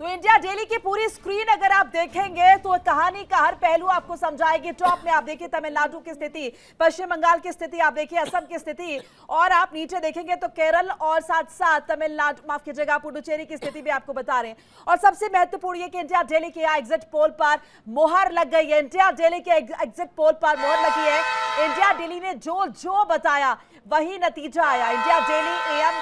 तो India daily की पूरी स्क्रीन अगर आप देखेंगे तो कहानी का हर पहलू आपको समझाएगी। टॉप में आप देखिए तमिलनाडु की स्थिति, पश्चिम बंगाल की स्थिति, आप देखिए असम की स्थिति, और आप नीचे देखेंगे तो केरल और साथ साथ तमिलनाडु, माफ कीजिएगा, पुडुचेरी की स्थिति भी आपको बता रहे हैं। और सबसे महत्वपूर्ण ये कि इंडिया डेली के एग्जिट पोल पर मोहर लग गई है। इंडिया डेली के एग्जिट पोल पर मोहर लगी है। इंडिया डेली ने जो जो बताया वही नतीजा आया। इंडिया डेली एएम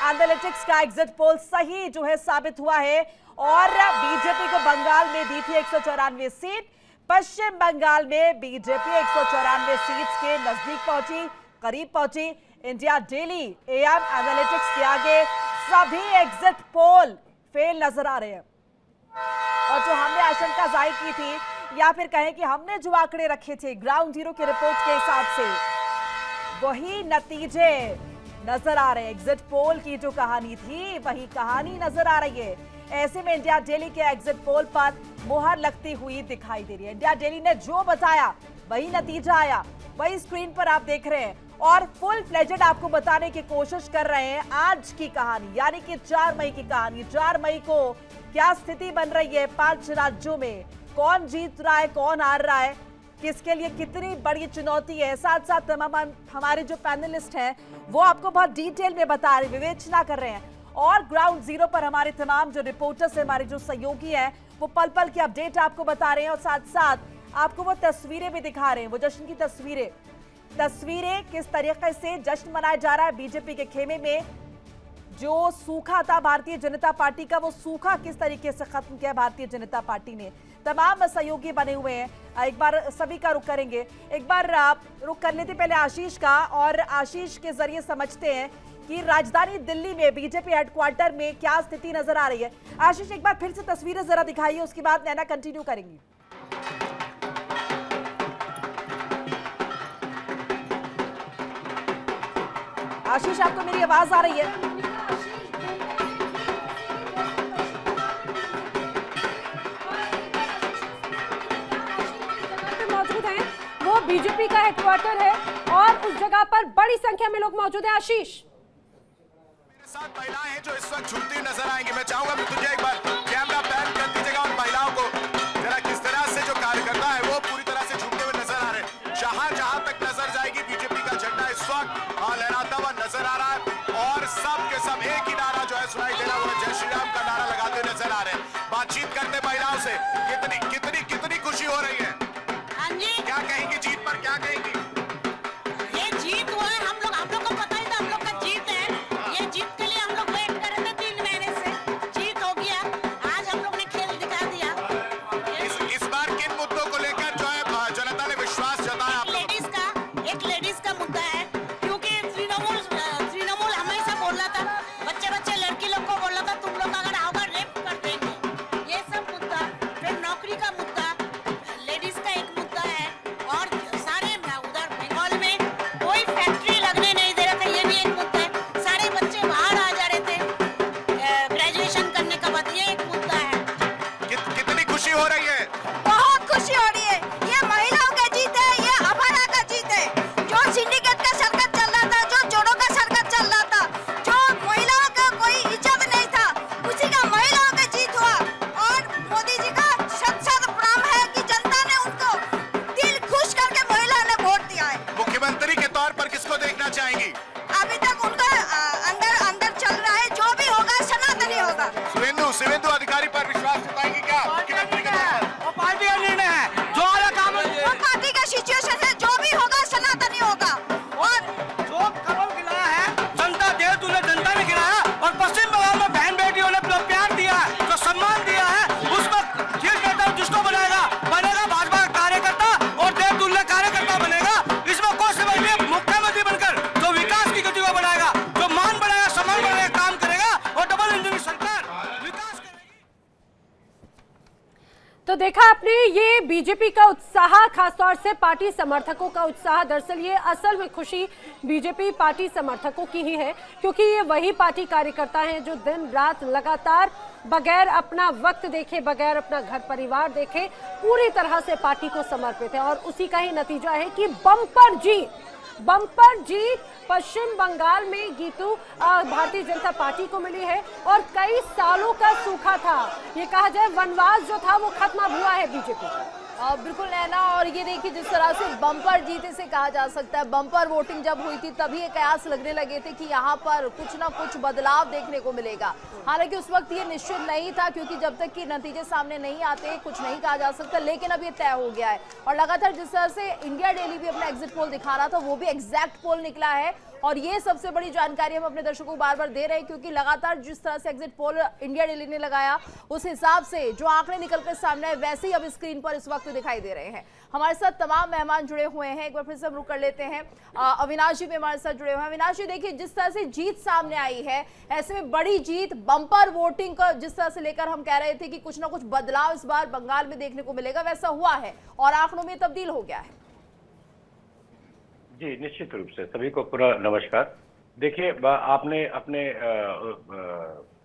एनालिटिक्स का एग्जिट पोल सही जो है साबित हुआ है और बीजेपी को बंगाल में दी थी 194 सीट। पश्चिम बंगाल में बीजेपी 194 सीट के नजदीक पहुंची, करीब पहुंची। इंडिया डेली एएम एनालिटिक्स के आगे सभी एग्जिट पोल फेल नजर आ रहे हैं। और जो हमने आशंका जाहिर की थी या फिर कहें कि हमने जो आंकड़े रखे थे ग्राउंड जीरो की रिपोर्ट के हिसाब से, वही नतीजे नजर आ रहे हैं। एग्जिट पोल की जो कहानी थी वही कहानी नजर आ रही है। ऐसे में इंडिया डेली के एग्जिट पोल पर मोहर लगती हुई दिखाई दे रही है। इंडिया डेली ने जो बताया वही नतीजा आया, वही स्क्रीन पर आप देख रहे हैं और फुल फ्लेजेड आपको बताने की कोशिश कर रहे हैं आज की कहानी, यानी कि 4 मई की कहानी। 4 मई को क्या स्थिति बन रही है 5 राज्यों में, कौन जीत रहा है, कौन हार रहा है, किसके लिए कितनी बड़ी चुनौती है। साथ साथ तमाम हमारे जो पैनलिस्ट हैं वो आपको बहुत डिटेल में बता रहे, विवेचना कर रहे हैं। और ग्राउंड जीरो पर हमारे तमाम जो रिपोर्टर्स हैं, हमारे जो सहयोगी हैं, वो पल पल की अपडेट आपको बता रहे हैं और साथ साथ आपको वो तस्वीरें भी दिखा रहे हैं, वो जश्न की तस्वीरें किस तरीके से जश्न मनाया जा रहा है। बीजेपी के खेमे में जो सूखा था भारतीय जनता पार्टी का, वो सूखा किस तरीके से खत्म किया भारतीय जनता पार्टी ने। तमाम सहयोगी बने हुए हैं। एक बार सभी का रुख करेंगे, एक बार रुख कर लेते पहले आशीष का, और आशीष के जरिए समझते हैं कि राजधानी दिल्ली में बीजेपी हेडक्वार्टर में क्या स्थिति नजर आ रही है। आशीष, एक बार फिर से तस्वीरें जरा दिखाइए, उसके बाद नैना कंटिन्यू करेंगी। आशीष, आपको मेरी आवाज आ रही है? मौजूद हैं, वो बीजेपी का हेडक्वार्टर है और उस जगह पर बड़ी संख्या में लोग मौजूद हैं। आशीष, साथ महिलाएं हैं जो इस वक्त झूमती नजर आएंगी। मैं चाहूंगा कि तुझे एक बार कैमरा पैन कर दीजिएगा और महिलाओं को जरा किस तरह से जो कार्यकर्ता है वो पूरी तरह से झूमते हुए नजर आ रहे हैं। जहां तक नजर जाएगी बीजेपी का झंडा इस वक्त लहराता हुआ नजर आ रहा है और सब के सब एक ही नारा जो है सुनाई दे रहा है, जय श्री राम का नारा लगाते हुए नजर आ रहे हैं। बातचीत करते महिलाओं से कितनी खुशी हो रही है, क्या कहेंगी जीत पर, क्या कहेंगी? ये जीत हुआ है, हम लोग को पता ही था हम लोग का जीत है। ये जीत के लिए हम लोग वेट कर रहे थे 3 महीने से। जीत हो गया, आज हम लोग ने खेल दिखा दिया। इस बार किन मुद्दों को लेकर जो है जनता ने विश्वास जताया? एक लेडीज का मुद्दा है, क्योंकि तृणमूल हमेशा बोल रहा था, बच्चे लड़की लोग को बोल रहा था तुम लोग अगर आओगे रेप कर देंगे। ये सब मुद्दा, फिर नौकरी का मुद्दा, लेडीज का एक मुद्दा है। और सारे उधर बंगाल में कोई फैक्ट्री लगने नहीं दे रहे थे, ये भी एक मुद्दा है। सारे बच्चे बाहर आ जा रहे थे ग्रेजुएशन करने के बाद, ये एक मुद्दा है। कितनी खुशी हो रही है? बहुत खुशी हो रही है। ये महिलाओं का जीत है, ये अफारा का जीत है। जो सिंडिकेट का सर्कट चल रहा था, जो जोड़ों का सर्कट चल रहा था, जो महिलाओं का कोई इज्जत नहीं था, उसी का महिलाओं का जीत हुआ। और मोदी जी का शत प्रणाम है कि जनता ने उनको दिल खुश करके महिला ने वोट दिया है। मुख्यमंत्री के तौर पर किसको देखना चाहेंगी? अभी तक उनका अंदर चल रहा है, जो भी होगा सनातनी होगा। शिवेंदु अधिकारी पर विश्वास जताएंगी क्या मुख्यमंत्री के तौर पर? वो पार्टी का निर्णय है, जो वाला काम वो पार्टी का सिचुएशन है, जो भी होगा सनातनी होगा। और जो करोड़ गिराया है जनता दे, तूने जनता ने गिराया। और पश्चिम बंगाल में बहन बेटियों ने प्यार दिया है, जो सम्मान दिया है, उस पर जीत करता जिसको बनेगा भाजपा का कार्यकर्ता और देव तुल्य कार्यकर्ता बनेगा। इसमें कोई समझ नहीं, मुख्यमंत्री बनकर जो विकास की गति को बढ़ाएगा, जो मान बढ़ाएगा, सम्मान बढ़ाएगा, काम करेगा और डबल इंजन सरकार विकास करेगी। तो देखा आपने ये बीजेपी का उत्साह, खासतौर से पार्टी समर्थकों का उत्साह। दरअसल ये असल में खुशी बीजेपी पार्टी समर्थकों की ही है, क्योंकि ये वही पार्टी कार्यकर्ता हैं जो दिन रात लगातार बगैर अपना वक्त देखे, बगैर अपना घर परिवार देखे पूरी तरह से पार्टी को समर्पित है। और उसी का ही नतीजा है कि बम्पर जीत बम्पर जीत पश्चिम बंगाल में गीतू भारतीय जनता पार्टी को मिली है और कई सालों का सूखा था, ये कहा जाए वनवास जो था वो खत्म हुआ है बीजेपी का। बिल्कुल नैना, और ये देखिए जिस तरह से बम्पर जीते से कहा जा सकता है, बम्पर वोटिंग जब हुई थी तभी ये कयास लगने लगे थे कि यहाँ पर कुछ ना कुछ बदलाव देखने को मिलेगा। हालांकि उस वक्त ये निश्चित नहीं था, क्योंकि जब तक कि नतीजे सामने नहीं आते कुछ नहीं कहा जा सकता, लेकिन अब ये तय हो गया है। और लगातार जिस तरह से इंडिया डेली भी अपना एग्जिट पोल दिखा रहा था, वो भी एग्जैक्ट पोल निकला है और ये सबसे बड़ी जानकारी हम अपने दर्शकों को बार बार दे रहे हैं, क्योंकि लगातार जिस तरह से एग्जिट पोल इंडिया डेली ने लगाया उस हिसाब से जो आंकड़े निकल कर सामने आए वैसे ही अब स्क्रीन पर इस वक्त दिखाई दे रहे हैं। हमारे साथ तमाम मेहमान जुड़े हुए हैं, एक बार फिर से हम रुक कर लेते हैं। अविनाश जी भी हमारे साथ जुड़े हुए हैं। अविनाश जी, देखिए जिस तरह से जीत सामने आई है, ऐसे में बड़ी जीत बम्पर वोटिंग का जिस तरह से लेकर हम कह रहे थे कि कुछ ना कुछ बदलाव इस बार बंगाल में देखने को मिलेगा, वैसा हुआ है और आंकड़ों में तब्दील हो गया है। जी निश्चित रूप से सभी को पूरा नमस्कार। देखिए, आपने अपने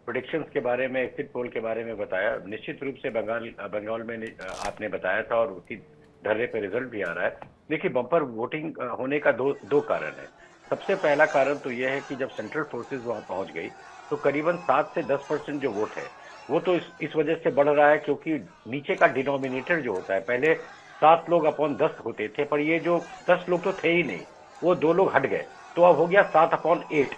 प्रेडिक्शंस के बारे में, एग्जिट पोल के बारे में बताया। निश्चित रूप से बंगाल में आपने बताया था और उसी धर्रे पे रिजल्ट भी आ रहा है। देखिए, बम्पर वोटिंग होने का दो कारण है। सबसे पहला कारण तो यह है कि जब सेंट्रल फोर्सेज वहां पहुंच गई तो करीबन 7 से 10% जो वोट है वो तो इस वजह से बढ़ रहा है, क्योंकि नीचे का डिनोमिनेटर जो होता है, पहले 7 लोग अपॉन 10 होते थे, पर ये जो 10 लोग तो थे ही नहीं, वो 2 लोग हट गए, तो अब हो गया 7/8।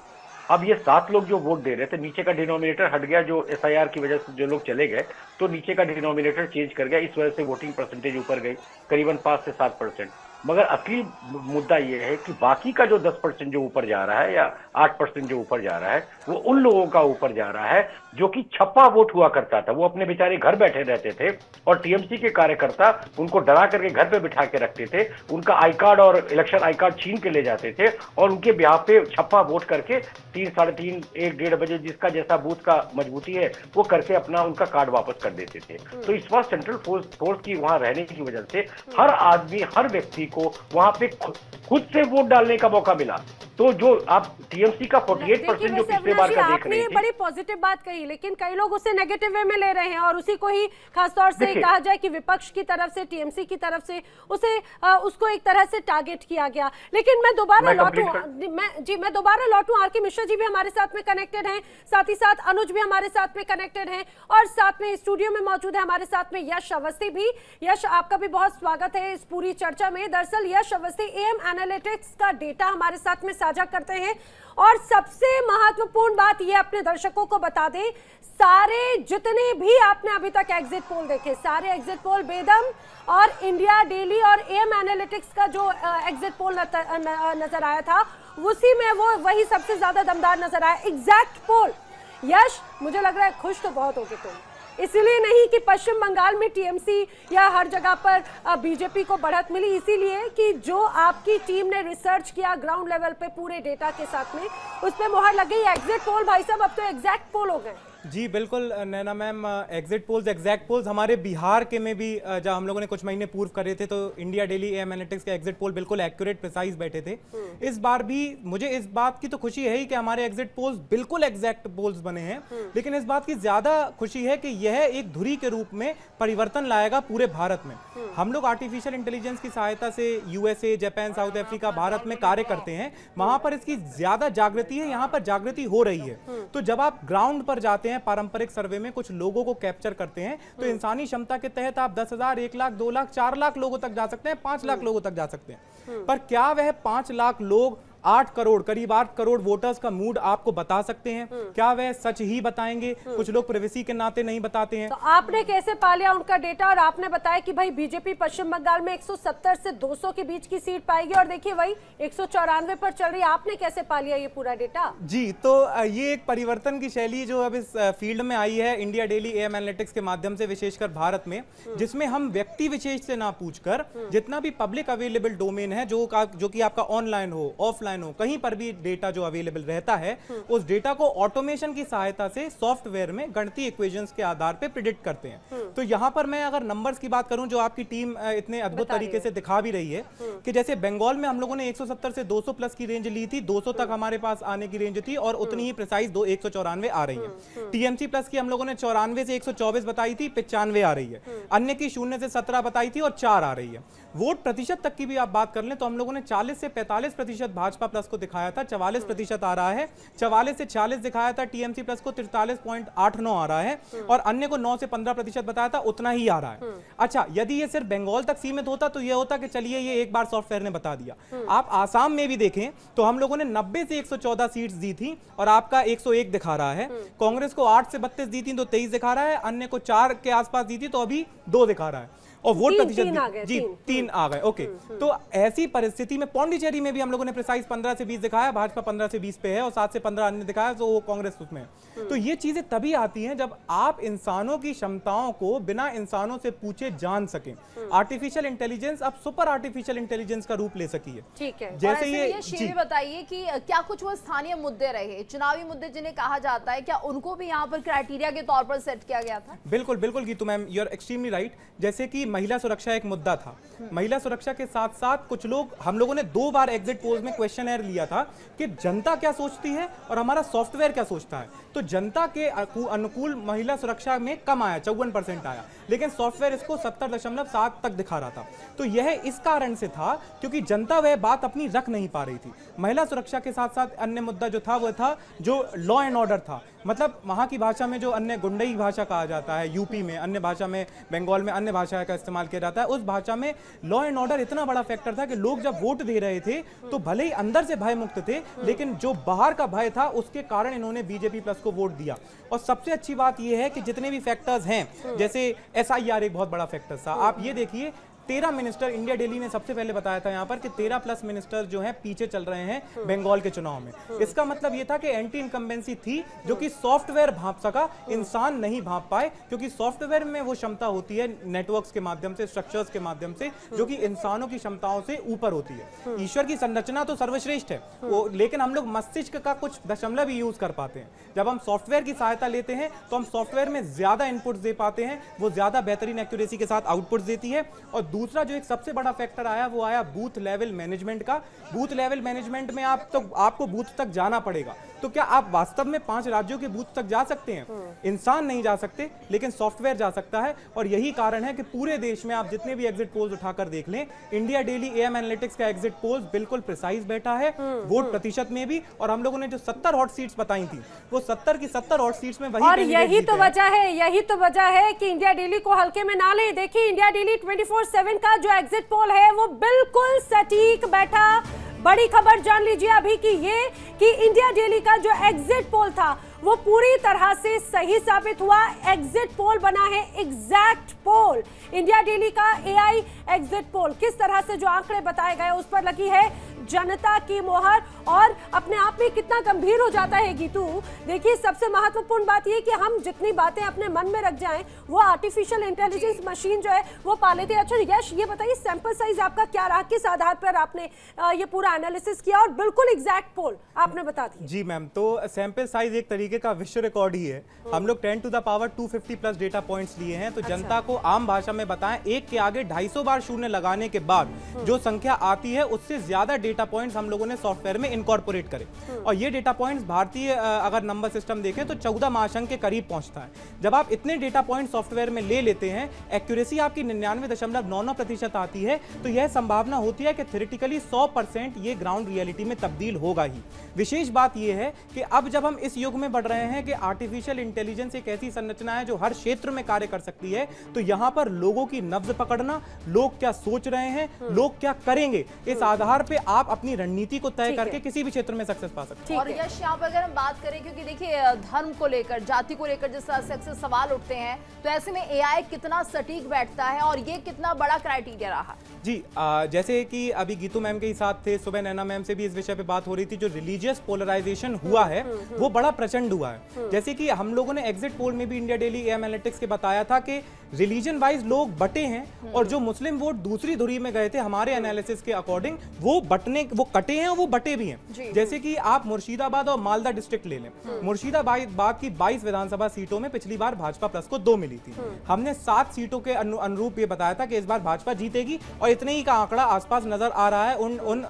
अब ये 7 लोग जो वोट दे रहे थे, नीचे का डिनोमिनेटर हट गया, जो SIR की वजह से जो लोग चले गए तो नीचे का डिनोमिनेटर चेंज कर गया, इस वजह से वोटिंग परसेंटेज ऊपर गई करीबन 5 से 7%। मगर असली मुद्दा यह है कि बाकी का जो 10% जो ऊपर जा रहा है या 8% जो ऊपर जा रहा है, वो उन लोगों का ऊपर जा रहा है जो कि छप्पा वोट हुआ करता था। वो अपने बेचारे घर बैठे रहते थे और TMC के कार्यकर्ता उनको डरा करके घर पे बिठा के रखते थे, उनका आई कार्ड और इलेक्शन आई कार्ड छीन के ले जाते थे और उनके ब्याह पे छप्पा वोट करके 3, साढ़े 3, 1, 1:30 बजे जिसका जैसा बूथ का मजबूती है वो करके अपना उनका कार्ड वापस कर देते थे। तो इस बार सेंट्रल फोर्स की वहां रहने की वजह से हर आदमी, हर व्यक्ति को वहां पे खुद से वोट डालने का मौका मिला। तो जो आप TMC का 48% जो पिछले बार का देख रहे हैं, बड़ी पॉजिटिव बात कही, लेकिन कई लोग उसे नेगेटिव वे में ले रहे हैं और उसी को ही खासतौर से कहा जाए कि विपक्ष की तरफ से, TMC की तरफ से उसको एक तरह से टारगेट किया गया। लेकिन मैं दोबारा लौटूं, आर के मिश्रा जी भी हमारे साथ में कनेक्टेड हैं, साथ ही साथ अनुज भी हमारे साथ में कनेक्टेड हैं और साथ में स्टूडियो में मौजूद है हमारे साथ में यश अवस्थी भी। यश, आपका भी बहुत स्वागत है इस पूरी चर्चा में। दरअसल यश अवस्थी AM एनालिटिक्स का डेटा हमारे साथ में साझा करते हैं और सबसे महत्वपूर्ण बात ये अपने दर्शकों को बता दें, सारे जितने भी आपने अभी तक एग्जिट पोल देखे, सारे एग्जिट पोल बेदम और इंडिया डेली और AM एनालिटिक्स का जो एग्जिट पोल नजर आया था उसी में वो वही सबसे ज्यादा दमदार नजर आया, एग्जैक्ट पोल। यश, मुझे लग रहा है खुश तो बहुत होगे तुम, इसलिए नहीं कि पश्चिम बंगाल में TMC या हर जगह पर बीजेपी को बढ़त मिली, इसीलिए कि जो आपकी टीम ने रिसर्च किया ग्राउंड लेवल पे पूरे डेटा के साथ में, उस पे मुहर लग गई। एग्जिट पोल भाई साहब अब तो एग्जैक्ट पोल हो गए। जी बिल्कुल Naina ma'am, exit polls, exact polls हमारे बिहार के में भी जब हम लोगों ने कुछ महीने पूर्व करे थे तो इंडिया डेली AM एनालिटिक्स के एग्जिट पोल बिल्कुल एक्यूरेट, प्रिसाइज बैठे थे। इस बार भी मुझे इस बात की तो खुशी है ही कि हमारे एग्जिट पोल्स बिल्कुल एग्जैक्ट पोल्स बने हैं, लेकिन इस बात की ज्यादा खुशी है कि यह एक धुरी के रूप में परिवर्तन लाएगा पूरे भारत में। हम लोग आर्टिफिशियल इंटेलिजेंस की सहायता से USA, Japan, south Africa, Bharat में कार्य करते हैं, वहां पर इसकी ज्यादा जागृति है, यहाँ पर जागृति हो रही है। तो जब आप ग्राउंड पर जाते हैं, पारंपरिक सर्वे में कुछ लोगों को कैप्चर करते हैं, तो इंसानी क्षमता के तहत आप 10,000, 1 लाख, 2 लाख, 4 लाख लोगों तक जा सकते हैं, 5 लाख लोगों तक जा सकते हैं। पर क्या वह 5 लाख लोग 8 करोड़, करीब 8 करोड़ वोटर्स का मूड आपको बता सकते हैं? क्या वह सच ही बताएंगे? कुछ लोग प्राइवेसी के नाते नहीं बताते हैं। तो आपने कैसे पा लिया उनका डेटा और आपने बताया कि भाई बीजेपी पश्चिम बंगाल में 170 से 200 के बीच की सीट पाएगी और देखिए वही 194 पर चल रही है, आपने कैसे पा लिया ये पूरा डेटा? जी, तो ये एक परिवर्तन की शैली जो अब इस फील्ड में आई है इंडिया डेली AM एनालिटिक्स के माध्यम से, विशेषकर भारत में, जिसमें हम व्यक्ति विशेष से ना पूछकर जितना भी पब्लिक अवेलेबल डोमेन है, जो कि आपका ऑनलाइन हो, ऑफलाइन ऑफलाइन हो, कहीं पर भी डेटा जो अवेलेबल रहता है उस डेटा को ऑटोमेशन की सहायता से सॉफ्टवेयर में गणितीय इक्वेशंस के आधार पे प्रिडिक्ट करते हैं। तो यहाँ पर मैं अगर नंबर्स की बात करूं जो आपकी टीम इतने अद्भुत तरीके से दिखा भी रही है कि जैसे बंगाल में हम लोगों ने 170 से 200 प्लस की रेंज ली थी, 200 तक हमारे पास आने की रेंज थी और उतनी ही प्रिसाइज 194 आ रही है। टीएमसी प्लस की हम लोगों ने 94 से 124 बताई थी, 95 आ रही है। अन्य की 0 से 17 बताई थी और 4 आ रही है। वोट प्रतिशत तक की भी आप बात कर लें तो हम लोगों ने 40 से 45% भाजपा प्लस को दिखाया था, 44% आ रहा है। 44 से 46 दिखाया था टीएमसी प्लस को, 43.89 आ रहा है और अन्य को 9 से 15% बताया था, उतना ही आ रहा है। अच्छा, यदि ये सिर्फ बंगाल तक सीमित होता तो ये होता कि चलिए ये एक बार सॉफ्टवेयर ने बता दिया। आप आसाम में भी देखें तो हम लोगों ने 90 से 114 सीट्स दी थी और आपका 101 दिखा रहा है। कांग्रेस को 8 से 32 दी थी तो 23 दिखा रहा है, अन्य को 4 के आसपास दी थी तो अभी 2 दिखा रहा है और वोट प्रतिशत जी 3 आ गए। ओके, तो ऐसी परिस्थिति में पौंडीचेरी में भी हम लोगों ने प्रिसाइज 15 से 20 दिखाया, भाजपा 15 से 20 पे है और 7 से 15 अन्य दिखाया, तो वो कांग्रेस उसमें है। तो ये चीजें तभी आती हैं जब आप इंसानों की क्षमताओं को बिना इंसानों से पूछे जान सकें। आर्टिफिशियल इंटेलिजेंस अब सुपर आर्टिफिशियल इंटेलिजेंस का रूप ले सकी है। ठीक है, जैसे ये बताइए कि क्या कुछ वो स्थानीय मुद्दे रहे, चुनावी मुद्दे जिन्हें कहा जाता है, क्या उनको भी यहाँ पर क्राइटेरिया के तौर पर सेट किया गया था? बिल्कुल बिल्कुल Geetu ma'am, you are extremely right. जैसे कि महिला सुरक्षा एक मुद्दा था, महिला सुरक्षा के साथ साथ कुछ लोग, हम लोगों ने 2 बार एग्जिट पोल्स में क्वेश्चनएयर लिया था कि जनता क्या सोचती है और हमारा सॉफ्टवेयर क्या सोचता है। तो जनता के अनुकूल महिला सुरक्षा में कम आया, 54% आया, लेकिन सॉफ्टवेयर इसको 70.7 तक दिखा रहा था। तो यह इस कारण से था क्योंकि जनता वह बात अपनी रख नहीं पा रही थी। महिला सुरक्षा के साथ साथ अन्य मुद्दा जो था वह था जो लॉ एंड ऑर्डर था, मतलब वहां की भाषा में जो अन्य गुंडई भाषा कहा जाता है, यूपी में अन्य भाषा में, बंगाल में अन्य भाषा का इस्तेमाल किया जाता है, उस भाषा में लॉ एंड ऑर्डर इतना बड़ा फैक्टर था कि लोग जब वोट दे रहे थे तो भले ही अंदर से भय मुक्त थे, लेकिन जो बाहर का भय था उसके कारण इन्होंने बीजेपी प्लस को वोट दिया। और सबसे अच्छी बात यह है कि जितने भी फैक्टर्स हैं, जैसे SIR एक बहुत बड़ा फैक्टर था। आप ये देखिए 13 मिनिस्टर, इंडिया डेली ने सबसे पहले बताया था यहाँ पर कि 13 प्लस मिनिस्टर जो हैं पीछे चल रहे हैं बंगाल के चुनाव में। इसका मतलब ये था कि एंटी इनकम्बेंसी थी जो कि सॉफ्टवेयर भांप सका, इंसान नहीं भांप पाए, क्योंकि सॉफ्टवेयर में वो क्षमता होती है नेटवर्क्स के माध्यम से, स्ट्रक्चर्स के माध्यम से, जो कि इंसानों की क्षमताओं से ऊपर होती है। ईश्वर की संरचना तो सर्वश्रेष्ठ है वो, लेकिन हम लोग मस्तिष्क का कुछ दशमलव ही यूज कर पाते हैं। जब हम सॉफ्टवेयर की सहायता लेते हैं तो हम सॉफ्टवेयर में ज्यादा इनपुट दे पाते हैं, वो ज्यादा बेहतरीन एक्यूरेसी के साथ आउटपुट देती है। और दूसरा जो एक सबसे बड़ा फैक्टर आया वो आया बूथ लेवल मैनेजमेंट का। बूथ लेवल मैनेजमेंट में आपको बूथ तक जाना पड़ेगा। तो क्या आप वास्तव में 5 राज्यों के बूथ तक जा सकते हैं? इंसान नहीं जा सकते, लेकिन सॉफ्टवेयर जा सकता है। और यही कारण है कि पूरे देश में आप जितने भी एग्जिट पोल्स उठाकर देख लें, इंडिया डेली AM एनालिटिक्स का एग्जिट पोल्स बिल्कुल प्रिसाइज बैठा है, वोट प्रतिशत में भी। और हम लोगों ने जो 70 हॉट सीट्स बताई थी वो 70 की 70 हॉट सीट्स में वही, और यही तो वजह है कि इंडिया डेली को हल्के में ना लें। देखिए इंडिया डेली 24/7 का जो एग्जिट पोल है वो बिल्कुल सटीक बैठा। बड़ी खबर जान लीजिए अभी कि इंडिया डेली का जो एग्जिट पोल था वो पूरी तरह से सही साबित हुआ। एग्जिट पोल बना है एग्जैक्ट पोल। इंडिया डेली का AI एग्जिट पोल, किस तरह से जो आंकड़े बताए गए उस पर लगी है जनता की मोहर। और अपने आप में कितना गंभीर हो जाता है गीतू, देखिए सबसे महत्वपूर्ण बात ये कि हम जितनी बातें अपने मन में रख जाएं वो आर्टिफिशियल इंटेलिजेंस मशीन जो है वो पा लेती है। अच्छा यश, ये बताइए सैंपल साइज आपका क्या रहा, किस आधार पर आपने ये पूरा एनालिसिस किया और बिल्कुल एग्जैक्ट पोल आपने बता दिया? जी मैम, तो सैंपल साइज एक तरीके का विश्व रिकॉर्ड ही है। हम लोग 10 to the power 250 plus data points लिए हैं। तो जनता को आम भाषा में बताएं, 1 के आगे 250 बार शून्य लगाने के बाद जो संख्या आती है उससे ज्यादा डेटा पॉइंट्स हम लोगों ने सॉफ्टवेयर में इनकॉर्पोरेट करे। और ये डेटा पॉइंट्स भारतीय अगर नंबर सिस्टम देखें तो 14 महाशंक के करीब पहुंचता है। जब आप इतने डेटा पॉइंट सॉफ्टवेयर में ले लेते हैं, एक्यूरेसी आपकी 99.99% आती है, तो यह संभावना होती है कि थ्योरेटिकली 100% ये ग्राउंड रियलिटी में तब्दील होगा ही। विशेष बात यह है कि अब जब हम इस युग में बढ़ रहे हैं कि आर्टिफिशियल इंटेलिजेंस एक ऐसी संरचना है जो हर क्षेत्र में कार्य कर सकती है, तो यहां पर लोगों की नब्ज पकड़ना, लोग क्या सोच रहे हैं, लोग क्या करेंगे, इस आधार पे आप अपनी रणनीति को तय करके किसी भी क्षेत्र में सक्सेस पा सकते हैं। और यश, यहाँ पर अगर हम बात करें, क्योंकि देखिए धर्म को लेकर, जाति को लेकर जिस तरह से अक्सर सवाल उठते हैं, तो ऐसे में AI कितना सटीक बैठता है और ये कितना बड़ा क्राइटेरिया रहा? जी जैसे कि अभी गीतू मैम के ही साथ थे, सुबह नैना मैम से भी इस विषय पे बात हो रही थी। जो रिलीजियस पोलराइजेशन हुआ है वो बड़ा प्रचंड हुआ है। जैसे कि हम लोगों ने एग्जिट पोल में भी इंडिया डेली AM एनालिटिक्स के बताया था कि रिलीजन वाइज लोग बटे हैं और जो मुस्लिम वोट दूसरी धुरी में गए थे हमारे एनालिसिस के अकॉर्डिंग वो बटने अपने वो कटे हैं और वो बटे भी हैं। जैसे कि आप मुर्शिदाबाद और मालदा डिस्ट्रिक्ट ले लें, मुर्शिदाबाद की 22 विधानसभा सीटों में पिछली बार भाजपा प्लस को 2 मिली थी। हमने 7 सीटों के अनुरूप ये बताया था कि इस बार भाजपा जीतेगी और इतने ही का आंकड़ा आसपास नजर आ रहा है उन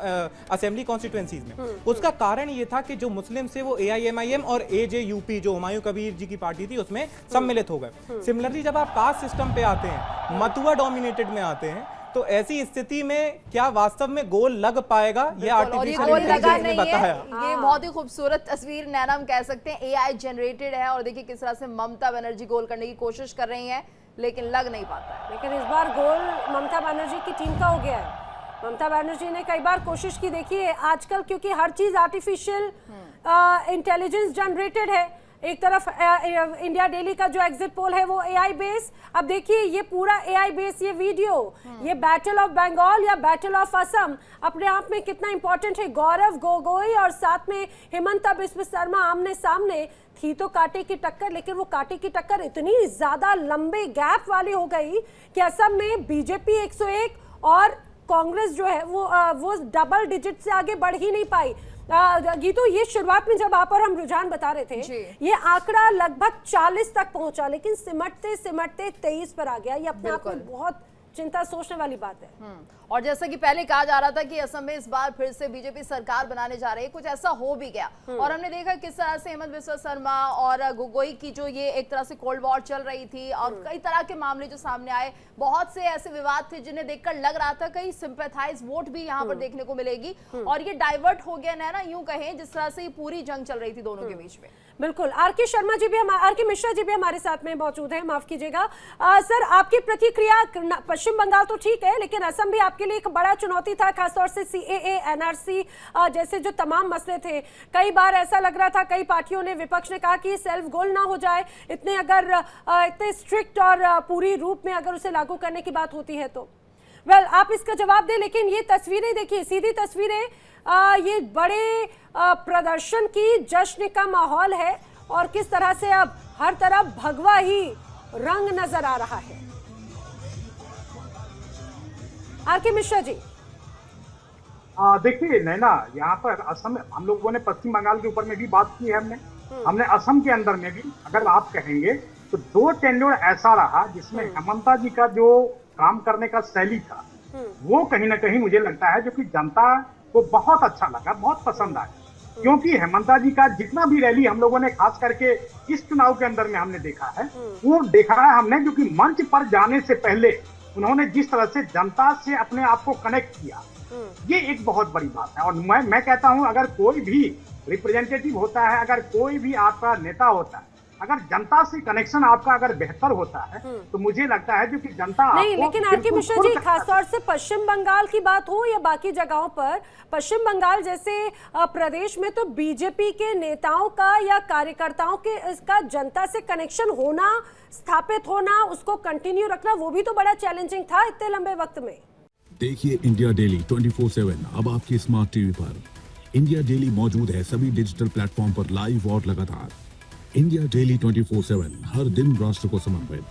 असेंबली कॉन्स्टिट्यूएंसीज में। उसका कारण ये था कि जो मुस्लिम से वो AIMIM और AJUP जो हुमायूं कबीर जी की पार्टी थी उसमें सम्मिलित हो गए। सिमिलरली जब आप कास्ट सिस्टम पे आते हैं, मतुआ डोमिनेटेड में आते हैं, तो ऐसी स्थिति में क्या वास्तव में गोल लग पाएगा? ये आर्टिफिशियल इंटेलिजेंस ने बताया। ये बहुत ही खूबसूरत तस्वीर नैना हम कह सकते हैं AI जनरेटेड है। और देखिए किस तरह से ममता बनर्जी गोल करने की कोशिश कर रही हैं, लेकिन लग नहीं पाता है। लेकिन इस बार गोल ममता बनर्जी की टीम का हो गया है। ममता बनर्जी ने कई बार कोशिश की, देखिए आजकल क्योंकि हर चीज आर्टिफिशियल इंटेलिजेंस जनरेटेड है। एक तरफ इंडिया डेली का जो एग्जिट पोल है वो AI बेस, अब देखिए ये पूरा AI बेस, ये वीडियो, ये बैटल ऑफ बंगाल या बैटल ऑफ असम अपने आप में कितना इंपॉर्टेंट है। गौरव गोगोई और साथ में हिमंता बिस्व शर्मा आमने सामने थी तो कांटे की टक्कर, लेकिन वो कांटे की टक्कर इतनी ज्यादा लंबे गैप वाली हो गई कि असम में बीजेपी 101 और कांग्रेस जो है वो डबल डिजिट से आगे बढ़ ही नहीं पाई। गीतू, ये शुरुआत में जब आप और हम रुझान बता रहे थे, ये आंकड़ा लगभग 40 तक पहुंचा, लेकिन सिमटते सिमटते 23 पर आ गया। ये अपने आप में बहुत चिंता सोचने वाली बात है। और जैसा कि पहले कहा जा रहा था कि असम में इस बार फिर से बीजेपी सरकार बनाने जा रही है, कुछ ऐसा हो भी गया। और हमने देखा किस तरह से हेमंत बिस्वा शर्मा और गोगोई की जो ये एक तरह से कोल्ड वॉर चल रही थी और कई तरह के मामले जो सामने आए, बहुत से ऐसे विवाद थे जिन्हें देखकर लग रहा था कहीं सिंपैथाइज वोट भी यहाँ पर देखने को मिलेगी। और ये डाइवर्ट हो गया ना, यूं कहें, जिस तरह से ये पूरी जंग चल रही थी दोनों के बीच में। बिल्कुल। आर.के. मिश्रा जी भी हमारे साथ में मौजूद हैं, माफ कीजिएगा। सर, आपकी प्रतिक्रिया, पश्चिम बंगाल तो ठीक है लेकिन असम भी आपके लिए एक बड़ा चुनौती था, खासतौर से CAA NRC जैसे जो तमाम मसले थे। कई बार ऐसा लग रहा था, कई पार्टियों ने, विपक्ष ने कहा कि सेल्फ गोल ना हो जाए, इतने स्ट्रिक्ट और पूरी रूप में अगर उसे लागू करने की बात होती है तो। वेल, आप इसका जवाब दें, लेकिन ये तस्वीरें देखिए, सीधी तस्वीरें, ये बड़े प्रदर्शन की, जश्न का माहौल है और किस तरह से अब हर तरफ भगवा ही रंग नजर आ रहा है। आर.के. मिश्रा जी, देखिए नैना, यहाँ पर असम, हम लोगों ने पश्चिम बंगाल के ऊपर में भी बात की है, हमने असम के अंदर में भी, अगर आप कहेंगे तो 2 टेन्योर ऐसा रहा जिसमें हेमंता जी का जो काम करने का शैली था वो कहीं ना कहीं मुझे लगता है जो कि जनता को बहुत अच्छा लगा, बहुत पसंद आया। क्योंकि हेमंता जी का जितना भी रैली हम लोगों ने खास करके इस चुनाव के अंदर में हमने देखा है, वो देखा है हमने जो कि मंच पर जाने से पहले उन्होंने जिस तरह से जनता से अपने आप को कनेक्ट किया, ये एक बहुत बड़ी बात है। और मैं कहता हूं, अगर कोई भी रिप्रेजेंटेटिव होता है, अगर कोई भी आपका नेता होता है, अगर जनता से कनेक्शन आपका अगर बेहतर होता है तो मुझे लगता है जो कि जनता नहीं, लेकिन आर.के. मिश्रा जी, खासतौर से पश्चिम बंगाल की बात हो या बाकी जगहों पर, पश्चिम बंगाल जैसे प्रदेश में तो बीजेपी के नेताओं का या कार्यकर्ताओं के इसका जनता से कनेक्शन होना, स्थापित होना, उसको कंटिन्यू रखना, वो भी तो बड़ा चैलेंजिंग था इतने लंबे वक्त में। देखिए इंडिया डेली 24/7 अब आपकी स्मार्ट टीवी पर। इंडिया डेली मौजूद है सभी डिजिटल प्लेटफॉर्म पर लाइव और लगातार। इंडिया डेली 24/7 हर दिन राष्ट्र को समर्पित।